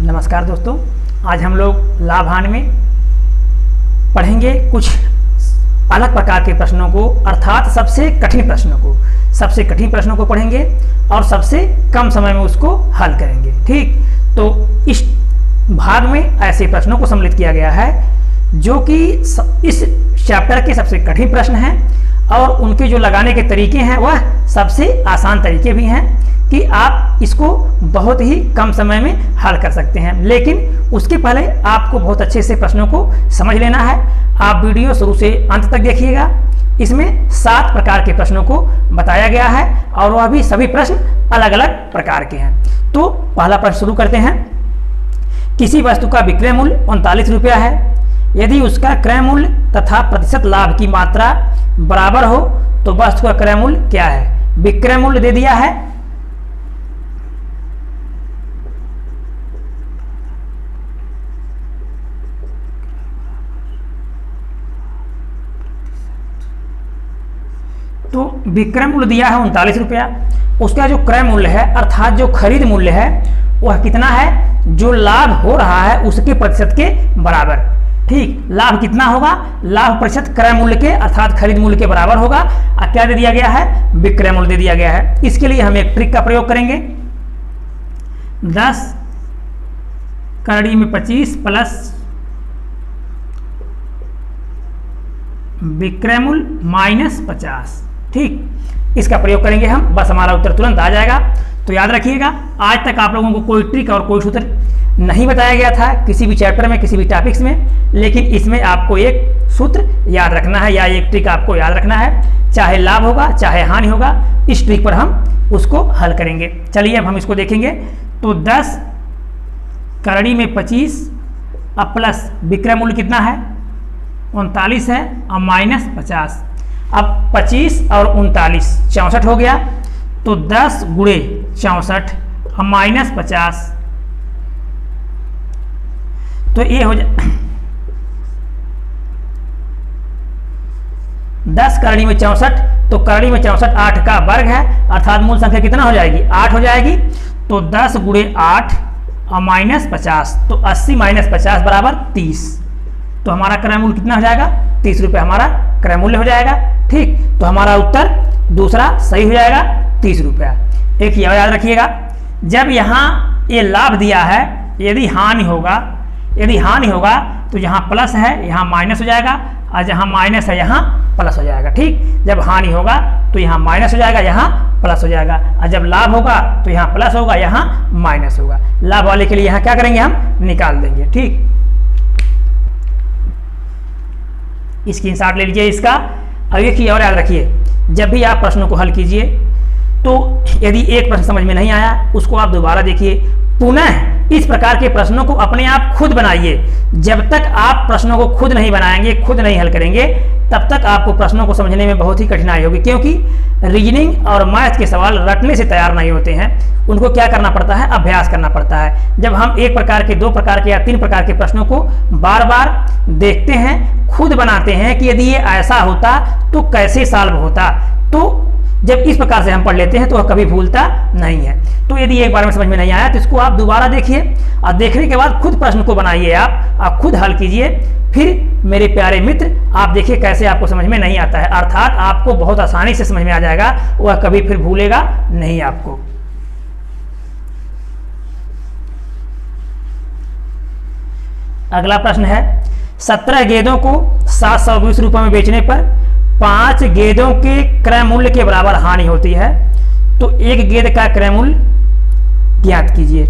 नमस्कार दोस्तों, आज हम लोग लाभ हानि में पढ़ेंगे कुछ अलग प्रकार के प्रश्नों को, अर्थात सबसे कठिन प्रश्नों को पढ़ेंगे और सबसे कम समय में उसको हल करेंगे। ठीक, तो इस भाग में ऐसे प्रश्नों को सम्मिलित किया गया है जो कि इस चैप्टर के सबसे कठिन प्रश्न हैं और उनके जो लगाने के तरीके हैं वह सबसे आसान तरीके भी हैं कि आप इसको बहुत ही कम समय में हल कर सकते हैं। लेकिन उसके पहले आपको बहुत अच्छे से प्रश्नों को समझ लेना है। आप वीडियो शुरू से अंत तक देखिएगा। इसमें 7 प्रकार के प्रश्नों को बताया गया है और वह भी सभी प्रश्न अलग अलग प्रकार के हैं। तो पहला प्रश्न शुरू करते हैं। किसी वस्तु का विक्रय मूल्य 39 रुपया है। यदि उसका क्रय मूल्य तथा प्रतिशत लाभ की मात्रा बराबर हो तो वस्तु का क्रय मूल्य क्या है? विक्रय मूल्य दे दिया है, तो विक्रय मूल्य दिया है 39 रुपया। उसका जो क्रय मूल्य है अर्थात जो खरीद मूल्य है वह कितना है? जो लाभ हो रहा है उसके प्रतिशत के बराबर। ठीक, लाभ कितना होगा? लाभ प्रतिशत क्रय मूल्य के अर्थात खरीद मूल्य के बराबर होगा। और क्या दे दिया गया है? विक्रय मूल्य दे दिया गया है। इसके लिए हम एक ट्रिक का प्रयोग करेंगे। 10 करड़ी में 25 प्लस विक्रय मूल्य माइनस 50। ठीक, इसका प्रयोग करेंगे हम, बस हमारा उत्तर तुरंत आ जाएगा। तो याद रखिएगा, आज तक आप लोगों को कोई ट्रिक और कोई सूत्र नहीं बताया गया था किसी भी चैप्टर में, किसी भी टॉपिक्स में, लेकिन इसमें आपको एक सूत्र याद रखना है या एक ट्रिक आपको याद रखना है। चाहे लाभ होगा चाहे हानि होगा, इस ट्रिक पर हम उसको हल करेंगे। चलिए अब हम इसको देखेंगे। तो 10 करड़ी में 25 अब प्लस विक्रय मूल्य कितना है? 39 है और माइनस 50। अब 25 और 39 64 हो गया। तो 10 गुणे 64 और माइनस 50, तो ये हो जाए 10 करड़ी में 64, तो करड़ी में 64 8 का वर्ग है अर्थात मूल संख्या कितना हो जाएगी? 8 हो जाएगी। तो 10 गुणे 8 और माइनस 50, तो 80 माइनस 50 बराबर 30। तो हमारा क्रय मूल्य कितना हो जाएगा? 30 रुपये हमारा क्रय मूल्य हो जाएगा। ठीक, तो हमारा उत्तर दूसरा सही हो जाएगा, 30 रुपया। एक याद रखिएगा, जब यहाँ ये लाभ दिया है, यदि हानि होगा तो यहाँ प्लस है यहाँ माइनस हो जाएगा और जहाँ माइनस है यहाँ प्लस हो जाएगा। ठीक, जब हानि होगा तो यहाँ माइनस हो जाएगा, यहाँ प्लस हो जाएगा, और जब लाभ होगा तो यहाँ प्लस होगा, यहाँ माइनस होगा। लाभ वाले के लिए यहाँ क्या करेंगे? हम निकाल देंगे। ठीक, स्क्रीनशॉट ले लीजिए इसका। अब एक ही और याद रखिए, जब भी आप प्रश्नों को हल कीजिए तो यदि एक प्रश्न समझ में नहीं आया उसको आप दोबारा देखिए, पुनः इस प्रकार के प्रश्नों को अपने आप खुद बनाइए। जब तक आप प्रश्नों को खुद नहीं बनाएंगे, खुद नहीं हल करेंगे, तब तक आपको प्रश्नों को समझने में बहुत ही कठिनाई होगी। क्योंकि रीजनिंग और मैथ के सवाल रटने से तैयार नहीं होते हैं, उनको क्या करना पड़ता है? अभ्यास करना पड़ता है। जब हम एक प्रकार के, 2 प्रकार के या 3 प्रकार के प्रश्नों को बार बार देखते हैं, खुद बनाते हैं कि यदि ये ऐसा होता तो कैसे सॉल्व होता, तो जब इस प्रकार से हम पढ़ लेते हैं तो वह कभी भूलता नहीं है। तो यदि एक बार में समझ में नहीं आया तो इसको आप दोबारा देखिए और देखने के बाद खुद प्रश्न को बनाइए, आप खुद हल कीजिए। फिर मेरे प्यारे मित्र, आप देखिए कैसे आपको समझ में नहीं आता है, अर्थात आपको बहुत आसानी से समझ में आ जाएगा, वह कभी फिर भूलेगा नहीं आपको। अगला प्रश्न है, 17 गेंदों को 720 रुपये में बेचने पर 5 गेंदों के क्रय मूल्य के बराबर हानि होती है, तो एक गेंद का क्रय मूल्य ज्ञात कीजिए।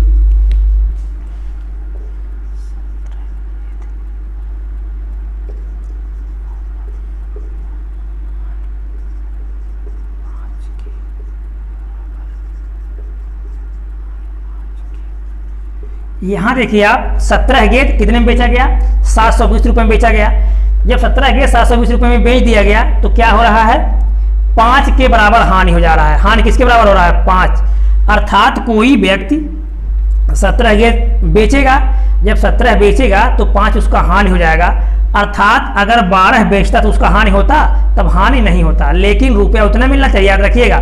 यहां देखिए आप, 17 गेंद कितने में बेचा गया? 720 रुपये में बेचा गया। जब 17 गेंद 720 रुपये में बेच दिया गया तो क्या हो रहा है? 5 के बराबर हानि हो जा रहा है। हानि किसके बराबर हो रहा है? 5। अर्थात कोई व्यक्ति 17 गेंद बेचेगा, जब 17 बेचेगा तो 5 उसका हानि हो जाएगा। अर्थात अगर 12 बेचता तो उसका हानि होता, तब हानि नहीं होता, लेकिन रुपया उतना मिलना चाहिए। याद रखिएगा,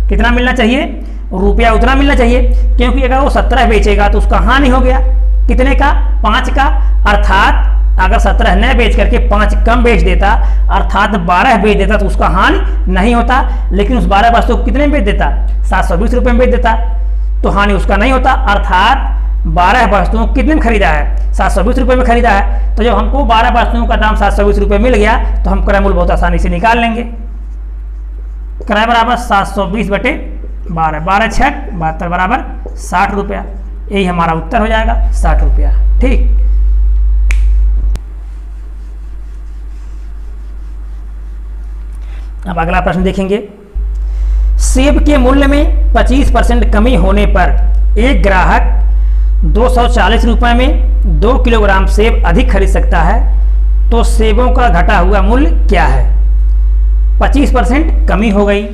कितना मिलना चाहिए? रुपया उतना मिलना चाहिए, क्योंकि अगर वो 17 बेचेगा तो उसका हानि हो गया, कितने का? 5 का। अर्थात अगर 17 न बेच करके 5 कम बेच देता, अर्थात 12 बेच देता तो उसका हानि नहीं होता, लेकिन उस 12 वस्तु को कितने में बेच देता? 720 रुपये में बेच देता, तो हानि उसका नहीं होता। अर्थात 12 वस्तुओं कितने में खरीदा है? 720 रुपये में खरीदा है। तो जब हमको 12 वस्तुओं का दाम 720 रुपये मिल गया तो हम क्रय मूल्य बहुत आसानी से निकाल लेंगे। क्रय बराबर 720 बटे 12, 12 छक 72 बराबर 60 रुपया। यही हमारा उत्तर हो जाएगा, 60 रुपया। ठीक, अब अगला प्रश्न देखेंगे। सेब के मूल्य में 25% कमी होने पर एक ग्राहक 240 रुपये में 2 किलोग्राम सेब अधिक खरीद सकता है, तो सेबों का घटा हुआ मूल्य क्या है? 25% कमी हो गई,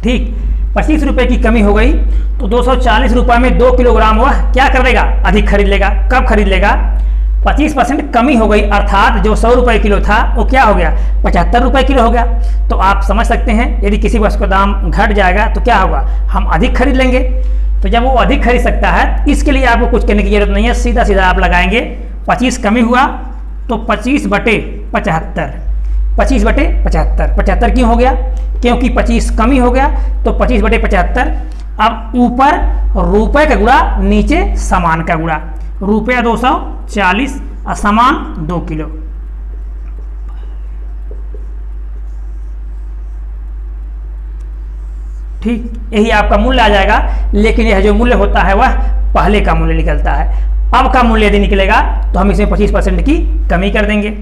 ठीक, 25 रुपए की कमी हो गई, तो 240 रुपए में 2 किलोग्राम वह क्या कर लेगा? अधिक खरीद लेगा। कब खरीद लेगा? 25% कमी हो गई, अर्थात जो 100 रुपए किलो था वो क्या हो गया? 75 रुपए किलो हो गया। तो आप समझ सकते हैं यदि किसी वस्तु का दाम घट जाएगा तो क्या होगा? हम अधिक खरीद लेंगे। तो जब वो अधिक खरीद सकता है, इसके लिए आपको कुछ करने की जरूरत नहीं है, सीधा सीधा आप लगाएंगे 25 कमी हुआ तो 25 बटे 75, 25 बटे 75। 75 क्यों हो गया? क्योंकि 25 कमी हो गया, तो 25 बटे 75। अब ऊपर रुपए का गुणा, नीचे सामान का गुणा। रुपया 240 और सामान 2 किलो। ठीक, यही आपका मूल्य आ जाएगा। लेकिन यह जो मूल्य होता है वह पहले का मूल्य निकलता है। अब का मूल्य यदि निकलेगा तो हम इसमें 25% की कमी कर देंगे।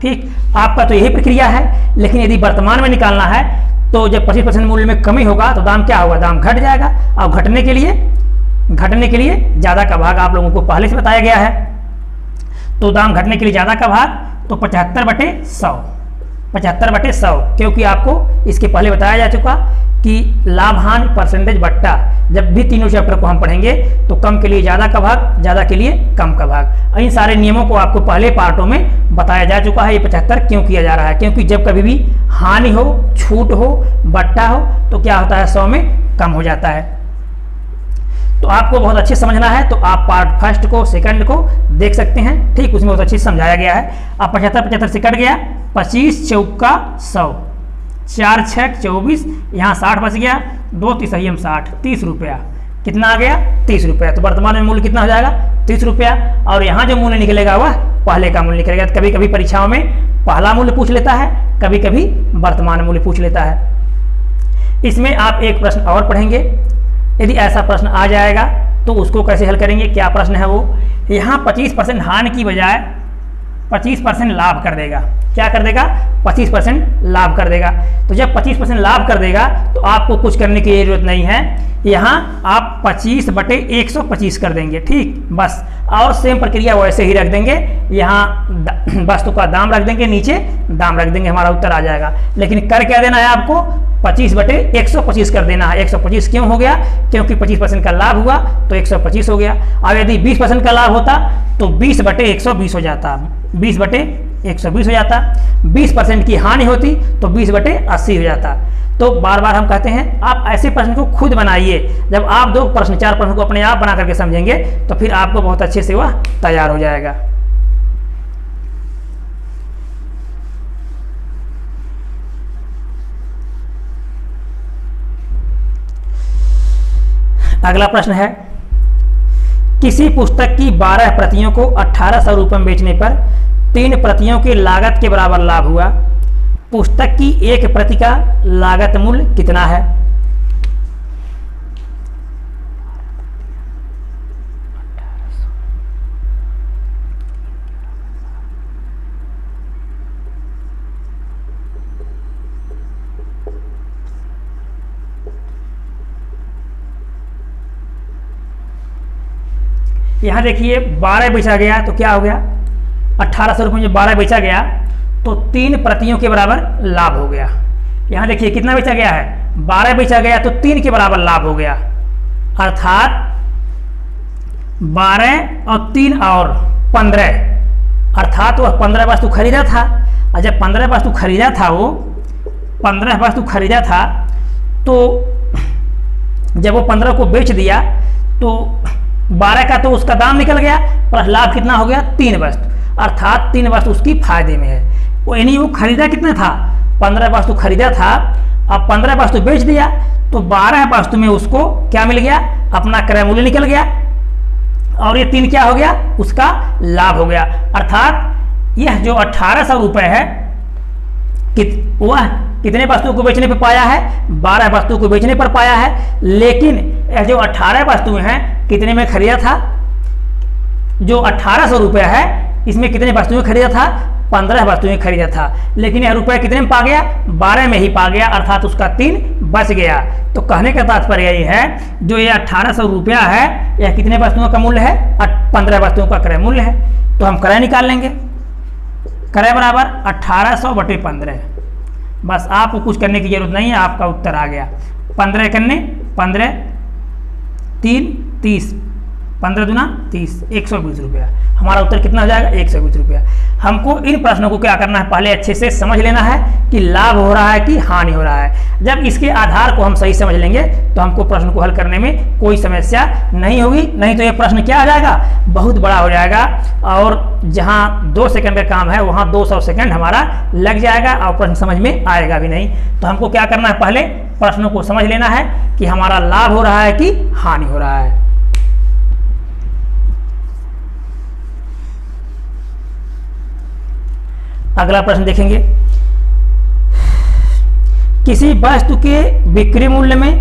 ठीक, आपका तो यही प्रक्रिया है। लेकिन यदि वर्तमान में निकालना है तो जब 25% मूल्य में कमी होगा तो दाम क्या होगा? दाम घट जाएगा। और घटने के लिए ज़्यादा का भाग आप लोगों को पहले से बताया गया है। तो दाम घटने के लिए ज़्यादा का भाग तो 75 बटे 100, 75 बटे 100, क्योंकि आपको इसके पहले बताया जा चुका कि लाभ हानि परसेंटेज बट्टा, जब भी तीनों चैप्टर को हम पढ़ेंगे तो कम के लिए ज़्यादा का भाग, ज़्यादा के लिए कम का भाग। इन सारे नियमों को आपको पहले पार्टों में बताया जा चुका है। ये 75 क्यों किया जा रहा है? क्योंकि जब कभी भी हानि हो, छूट हो, बट्टा हो तो क्या होता है? 100 में कम हो जाता है। तो आपको बहुत अच्छे समझना है तो आप पार्ट फर्स्ट को, सेकंड को देख सकते हैं। ठीक, उसमें बहुत अच्छे से समझाया गया है। अब 75 से कट गया, 25 चौका 100, 4 छक 24, यहाँ 60 बच गया, 2 तिसहियम 60, 30 रुपया। कितना आ गया? 30 रुपया। तो वर्तमान में मूल्य कितना हो जाएगा? 30 रुपया। और यहाँ जो मूल्य निकलेगा वह पहले का मूल्य निकलेगा। कभी कभी परीक्षाओं में पहला मूल्य पूछ लेता है, कभी कभी वर्तमान मूल्य पूछ लेता है। इसमें आप एक प्रश्न और पढ़ेंगे। यदि ऐसा प्रश्न आ जाएगा तो उसको कैसे हल करेंगे? क्या प्रश्न है वो? यहाँ 25% हानि की बजाय 25% लाभ कर देगा। क्या कर देगा? 25% लाभ कर देगा। तो जब 25% लाभ कर देगा तो आपको कुछ करने की जरूरत नहीं है। यहाँ आप 25 बटे 125 कर देंगे। ठीक, बस। और सेम प्रक्रिया वैसे ही रख देंगे। यहाँ वस्तु का दाम रख देंगे, नीचे दाम रख देंगे, हमारा उत्तर आ जाएगा। लेकिन कर क्या देना है आपको? 25 बटे 125 कर देना है। 125 क्यों हो गया? क्योंकि 25% का लाभ हुआ तो 125 हो गया। अब यदि 20% का लाभ होता तो 20 बटे 120 हो जाता, 20 बटे 120 हो जाता। 20% की हानि होती तो 20 बटे 80 हो जाता। तो बार बार हम कहते हैं आप ऐसे प्रश्न को खुद बनाइए। जब आप 2 प्रश्न 4 प्रश्न को अपने आप बना करके समझेंगे तो फिर आपको बहुत अच्छे से वह तैयार हो जाएगा। अगला प्रश्न है, किसी पुस्तक की 12 प्रतियों को 1800 रुपये में बेचने पर 3 प्रतियों की लागत के बराबर लाभ हुआ। पुस्तक की 1 प्रति का लागत मूल्य कितना है? यहाँ देखिए 12 बेचा गया तो क्या हो गया? 1800 रुपये में 12 बेचा गया तो 3 प्रतियों के बराबर लाभ हो गया। यहाँ देखिए कितना बेचा गया है, 12 बेचा गया तो 3 के बराबर लाभ हो गया, अर्थात 12 और 3 और 15, अर्थात वह 15 वस्तु खरीदा था। और जब 15 वस्तु खरीदा था, वो 15 वस्तु खरीदा था, तो जब वो 15 को बेच दिया तो 12 का तो उसका दाम निकल गया, पर लाभ कितना हो गया, 3 वस्तु, अर्थात 3 वस्तु उसकी फायदे में है। वो यानी वो खरीदा कितना था, 15 वस्तु खरीदा था, अब 15 वस्तु बेच दिया तो 12 वस्तु में उसको क्या मिल गया, अपना क्रय मूल्य निकल गया, और ये 3 क्या हो गया, उसका लाभ हो गया। अर्थात यह जो 1800 रुपये है, वह कितने वस्तुओं को बेचने पर पाया है, 12 वस्तुओं को बेचने पर पाया है। लेकिन यह जो 18 वस्तुएं हैं कितने में खरीदा था, जो 1800 रुपये है इसमें कितने वस्तुएं खरीदा था, 15 वस्तुएं खरीदा था। लेकिन यह रुपये कितने में पा गया, 12 में ही पा गया, अर्थात उसका 3 बच गया। तो कहने का तात्पर्य ये है, जो ये 1800 रुपया है यह कितने वस्तुओं का मूल्य है, 15 वस्तुओं का क्रय मूल्य है। तो हम क्रय निकाल लेंगे, क्रय बराबर 1800 बटे 15। बस आपको कुछ करने की जरूरत नहीं है, आपका उत्तर आ गया। 15 करने 15 3 30, 15 दूना 30, 120 रुपया। हमारा उत्तर कितना हो जाएगा, 120 रुपया। हमको इन प्रश्नों को क्या करना है, पहले अच्छे से समझ लेना है कि लाभ हो रहा है कि हानि हो रहा है। जब इसके आधार को हम सही समझ लेंगे तो हमको प्रश्न को हल करने में कोई समस्या नहीं होगी। नहीं तो ये प्रश्न क्या हो जाएगा, बहुत बड़ा हो जाएगा, और जहाँ 2 सेकंड का काम है वहाँ 200 सेकंड हमारा लग जाएगा और प्रश्न समझ में आएगा भी नहीं। तो हमको क्या करना है, पहले प्रश्नों को समझ लेना है कि हमारा लाभ हो रहा है कि हानि हो रहा है। अगला प्रश्न देखेंगे, किसी वस्तु के बिक्री मूल्य में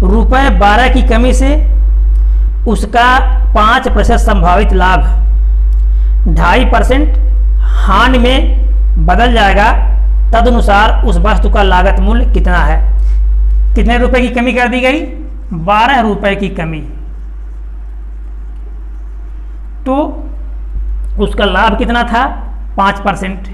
₹12 की कमी से उसका 5% संभावित लाभ 2.5% हानि में बदल जाएगा, तदनुसार उस वस्तु का लागत मूल्य कितना है। कितने रुपए की कमी कर दी गई, 12 रुपए की कमी, तो उसका लाभ कितना था, 5%,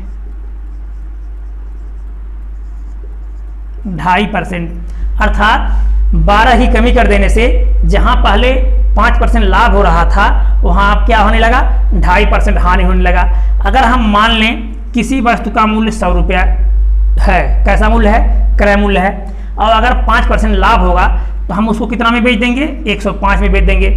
2.5%, अर्थात 12 ही कमी कर देने से जहां पहले 5% लाभ हो रहा था वहां अब क्या होने लगा, 2.5% हानि होने लगा। अगर हम मान लें किसी वस्तु का मूल्य 100 रुपया है, कैसा मूल्य है, क्रय मूल्य है, और अगर 5% लाभ होगा तो हम उसको कितना में बेच देंगे, 105 में बेच देंगे।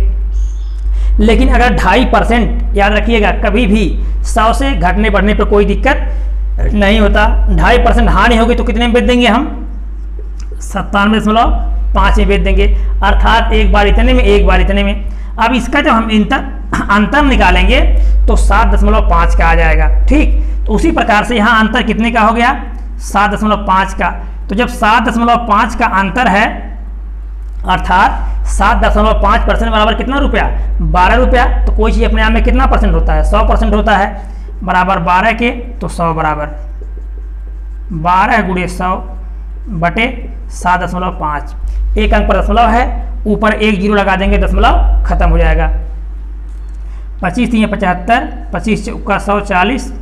लेकिन अगर 2.5%, याद रखिएगा कभी भी 100 से घटने बढ़ने पर कोई दिक्कत नहीं होता, 2.5% हानि होगी तो कितने में बेच देंगे हम, 97.5 में बेच देंगे, अर्थात एक बार इतने में एक बार इतने में। अब इसका जब हम अंतर निकालेंगे तो 7.5 का आ जाएगा, ठीक। तो उसी प्रकार से यहाँ अंतर कितने का हो गया, 7.5 का। तो जब 7.5 का अंतर है, अर्थात 7.5% बराबर कितना रुपया, 12 रुपया। तो कोई चीज़ अपने आप में कितना परसेंट होता है, 100% होता है, बराबर 12 के तो 100 बराबर 12 गुणे 100 बटे 7.5। एक अंक पर दशमलव है, ऊपर 1 जीरो लगा देंगे, दशमलव खत्म हो जाएगा। 25 3 75, 25 चौका 140,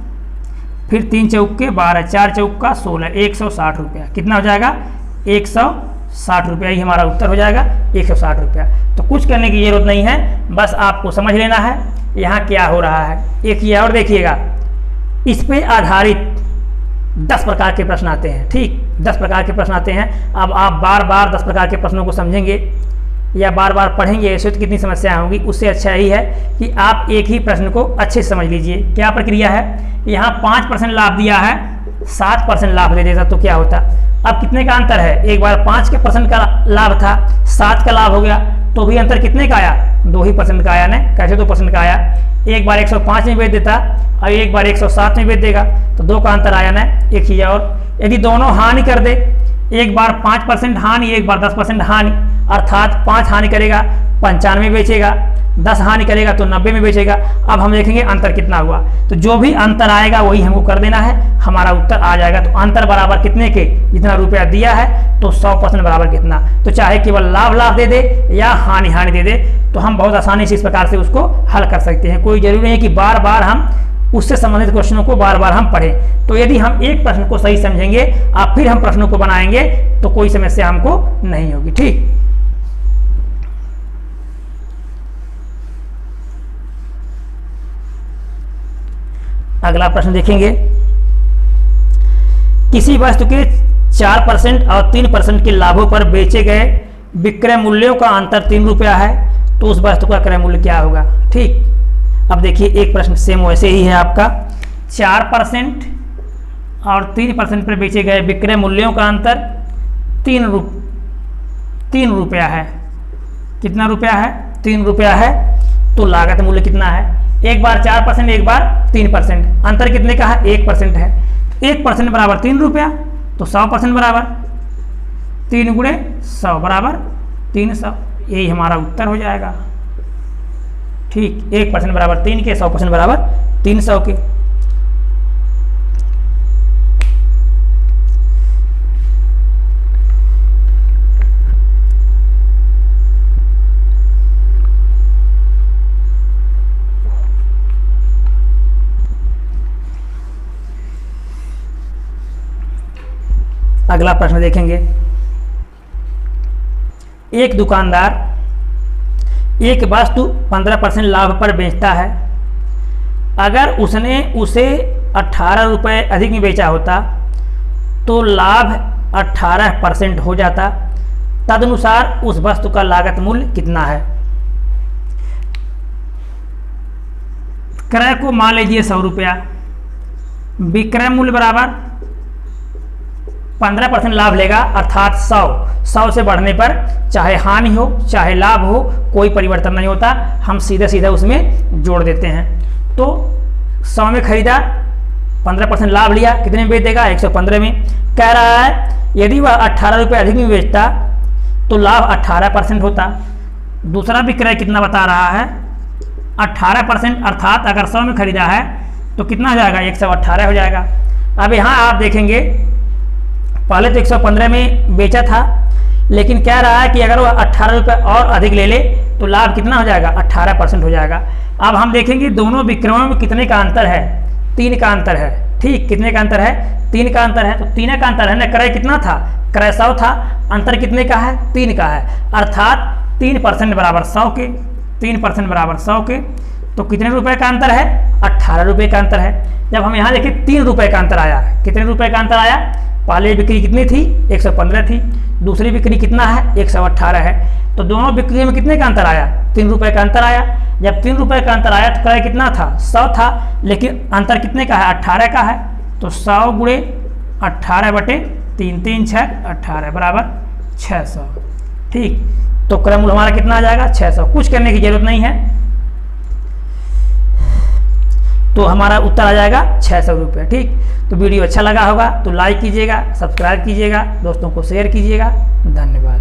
फिर 3 चौके 12, 4 चौका 16, 160 रुपया। कितना हो जाएगा, 160 रुपया ही हमारा उत्तर हो जाएगा, 160 रुपया। तो कुछ करने की जरूरत नहीं है, बस आपको समझ लेना है यहाँ क्या हो रहा है। एक ये और देखिएगा, इस पे आधारित 10 प्रकार के प्रश्न आते हैं, ठीक, 10 प्रकार के प्रश्न आते हैं। अब आप बार बार 10 प्रकार के प्रश्नों को समझेंगे या बार बार पढ़ेंगे, ऐसे तो कितनी समस्याएं होंगी। उससे अच्छा यही है कि आप एक ही प्रश्न को अच्छे से समझ लीजिए। क्या प्रक्रिया है, यहाँ 5% लाभ दिया है, 7% लाभ दे देता तो क्या होता। अब कितने का अंतर है, एक बार 5% का लाभ था, 7 का लाभ हो गया, तो भी अंतर कितने का आया, 2% का आया ना। कैसे 2% का आया, एक बार 105 में बेच देता और एक बार 107 में बेच देगा, तो 2 का अंतर आया ना। एक चीज़ और, यदि दोनों हानि कर दे, एक बार 5% हानि, एक बार 10% हानि, अर्थात 5 हानि करेगा 95 में बेचेगा, 10 हानि करेगा तो 90 में बेचेगा। अब हम देखेंगे अंतर कितना हुआ, तो जो भी अंतर आएगा वही हमको कर देना है, हमारा उत्तर आ जाएगा। तो अंतर बराबर कितने के, जितना रुपया दिया है तो 100% बराबर कितना। तो चाहे केवल लाभ दे दे या हानि दे दे, तो हम बहुत आसानी से इस प्रकार से उसको हल कर सकते हैं। कोई जरूरी नहीं है कि बार बार हम उससे संबंधित क्वेश्चनों को बार बार हम पढ़ें। तो यदि हम एक प्रश्न को सही समझेंगे और फिर हम प्रश्नों को बनाएंगे तो कोई समस्या हमको नहीं होगी। ठीक, अगला प्रश्न देखेंगे। किसी वस्तु के 4% और 3% के लाभों पर बेचे गए विक्रय मूल्यों का अंतर 3 रुपया है, तो उस वस्तु का क्रय मूल्य क्या होगा। ठीक, अब देखिए एक प्रश्न सेम वैसे ही है आपका। 4% और 3% पर बेचे गए विक्रय मूल्यों का अंतर 3 रुपया है। कितना रुपया है? 3 रुपया है। तो लागत मूल्य कितना है? एक बार 4%, एक बार 3%, अंतर कितने का है? 1% है। 1% बराबर 3 रुपया, तो 100% बराबर 3 गुणे 100 बराबर 300। यही हमारा उत्तर हो जाएगा। ठीक, 1% बराबर 3 के, 100% बराबर 300 के। अगला प्रश्न देखेंगे। एक दुकानदार एक वस्तु 15% लाभ पर बेचता है। अगर उसने उसे 18 रुपये अधिक में बेचा होता तो लाभ 18% हो जाता। तदनुसार उस वस्तु का लागत मूल्य कितना है। क्रय को मान लीजिए 100 रुपया, विक्रय मूल्य बराबर 15% लाभ लेगा, अर्थात 100 से बढ़ने पर चाहे हानि हो चाहे लाभ हो कोई परिवर्तन नहीं होता, हम सीधे सीधे उसमें जोड़ देते हैं। तो 100 में खरीदा, 15% लाभ लिया, कितने में बेच देगा? 115 में। कह रहा है यदि वह 18 रुपये अधिक में बेचता तो लाभ 18% होता। दूसरा विक्रय कितना बता रहा है? 18%, अर्थात अगर 100 में खरीदा है तो कितना हो जाएगा? 118 हो जाएगा। अब यहाँ आप देखेंगे पहले तो 115 में बेचा था, लेकिन कह रहा है कि अगर वह 18 रुपये और अधिक ले ले तो लाभ कितना हो जाएगा? 18% हो जाएगा। अब हम देखेंगे दोनों विक्रयों में कितने का अंतर है? 3 का अंतर है। ठीक, कितने का अंतर है? 3 का अंतर है। तो 3 का अंतर है ना। क्रय कितना था? क्रय 100 था, अंतर कितने का है? 3 का है, अर्थात 3% बराबर 100 के। 3% बराबर 100 के, तो कितने रुपए का अंतर है? 18 रुपये का अंतर है। जब हम यहाँ देखें 3 रुपये का अंतर आया। कितने रुपए का अंतर आया? पहले बिक्री कितनी थी? 115 थी, दूसरी बिक्री कितना है? 118 है। तो दोनों बिक्री में कितने का अंतर आया? 3 रुपये का अंतर आया। जब 3 रुपये का अंतर आया तो क्रय कितना था? 100 था, लेकिन अंतर कितने का है? 18 का है। तो 100 गुणे 18 बटे 3, 3 6 18 बराबर 600। ठीक, तो क्रय मूल्य हमारा कितना आ जाएगा? 600। कुछ करने की जरूरत नहीं है, तो हमारा उत्तर आ जाएगा 600 रुपये। ठीक, तो वीडियो अच्छा लगा होगा तो लाइक कीजिएगा, सब्सक्राइब कीजिएगा, दोस्तों को शेयर कीजिएगा। धन्यवाद।